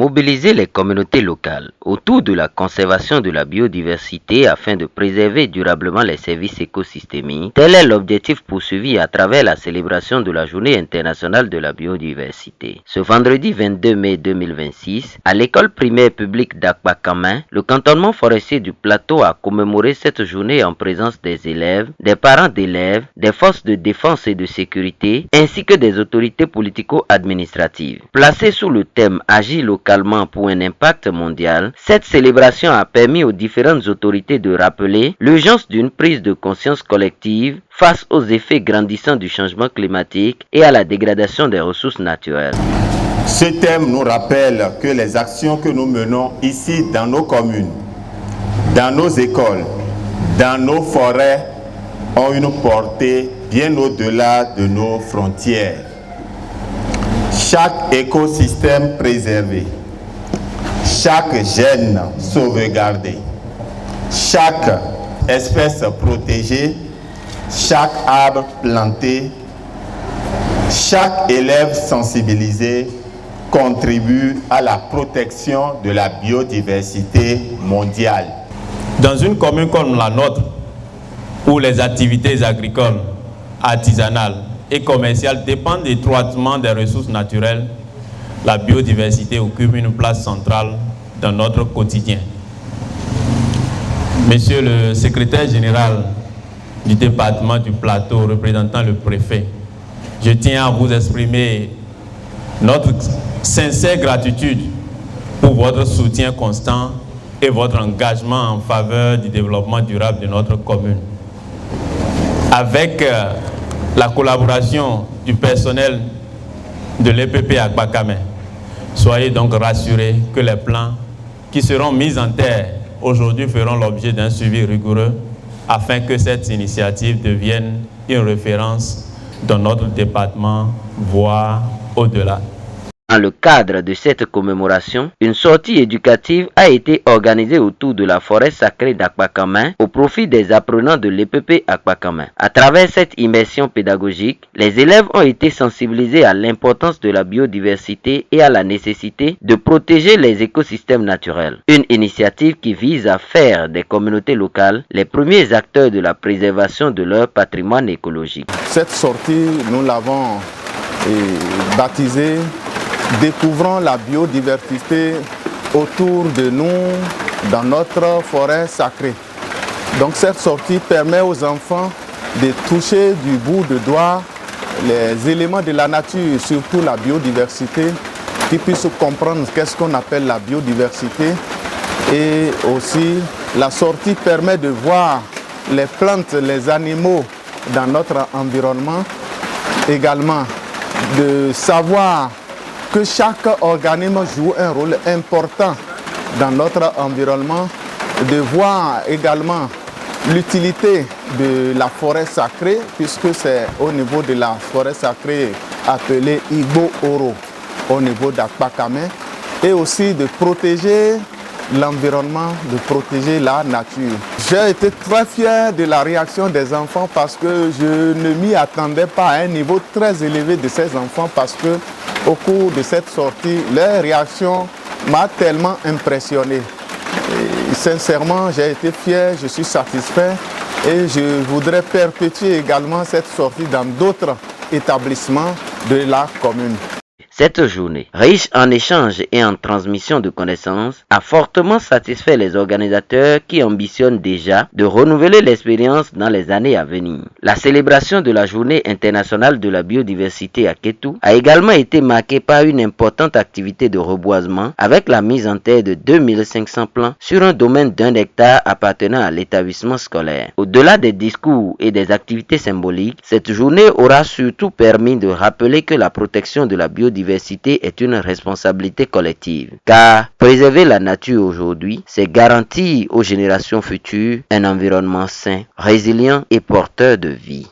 mobiliser les communautés locales autour de la conservation de la biodiversité afin de préserver durablement les services écosystémiques. Tel est l'objectif poursuivi à travers la célébration de la Journée internationale de la biodiversité. Ce vendredi 22 mai 2026, à l'école primaire publique d'Akpakamin, le cantonnement forestier du Plateau a commémoré cette journée en présence des élèves, des parents d'élèves, des forces de défense et de sécurité, ainsi que des autorités politico-administratives. Placée sous le thème « Agir localement pour un impact mondial », cette célébration a permis aux différentes autorités de rappeler l'urgence d'une prise de conscience collective face aux effets grandissants du changement climatique et à la dégradation des ressources naturelles. Ce thème nous rappelle que les actions que nous menons ici dans nos communes, dans nos écoles, dans nos forêts ont une portée bien au-delà de nos frontières. Chaque écosystème préservé, chaque gène sauvegardé, chaque espèce protégée, chaque arbre planté, chaque élève sensibilisé contribue à la protection de la biodiversité mondiale. Dans une commune comme la nôtre, où les activités agricoles, artisanales et commerciales dépendent étroitement des ressources naturelles, la biodiversité occupe une place centrale dans notre quotidien. Monsieur le secrétaire général du département du Plateau, représentant le préfet, je tiens à vous exprimer notre sincère gratitude pour votre soutien constant et votre engagement en faveur du développement durable de notre commune. Avec la collaboration du personnel de l'EPP Akpakamin, soyez donc rassurés que les plans qui seront mis en terre aujourd'hui feront l'objet d'un suivi rigoureux afin que cette initiative devienne une référence dans notre département, voire au-delà. Dans le cadre de cette commémoration, une sortie éducative a été organisée autour de la forêt sacrée d'Akpakamin au profit des apprenants de l'EPP Akpakamin. À travers cette immersion pédagogique, les élèves ont été sensibilisés à l'importance de la biodiversité et à la nécessité de protéger les écosystèmes naturels. Une initiative qui vise à faire des communautés locales les premiers acteurs de la préservation de leur patrimoine écologique. Cette sortie, nous l'avons baptisée Découvrons la biodiversité autour de nous dans notre forêt sacrée. Donc cette sortie permet aux enfants de toucher du bout de doigt les éléments de la nature, surtout la biodiversité, qu'ils puissent comprendre qu'est-ce qu'on appelle la biodiversité. Et aussi la sortie permet de voir les plantes, les animaux dans notre environnement. Également de savoir que chaque organisme joue un rôle important dans notre environnement, de voir également l'utilité de la forêt sacrée, puisque c'est au niveau de la forêt sacrée appelée Igbo Oro, au niveau d'Akpakamin, et aussi de protéger l'environnement, de protéger la nature. J'ai été très fier de la réaction des enfants parce que je ne m'y attendais pas à un niveau très élevé de ces enfants parce que au cours de cette sortie, leur réaction m'a tellement impressionné. Et sincèrement, j'ai été fier, je suis satisfait et je voudrais perpétuer également cette sortie dans d'autres établissements de la commune. Cette journée, riche en échanges et en transmission de connaissances, a fortement satisfait les organisateurs qui ambitionnent déjà de renouveler l'expérience dans les années à venir. La célébration de la Journée internationale de la biodiversité à Kétou a également été marquée par une importante activité de reboisement avec la mise en terre de 2500 plants sur un domaine d'1 hectare appartenant à l'établissement scolaire. Au-delà des discours et des activités symboliques, cette journée aura surtout permis de rappeler que la protection de la biodiversité est une responsabilité collective, car préserver la nature aujourd'hui, c'est garantir aux générations futures un environnement sain, résilient et porteur de vie.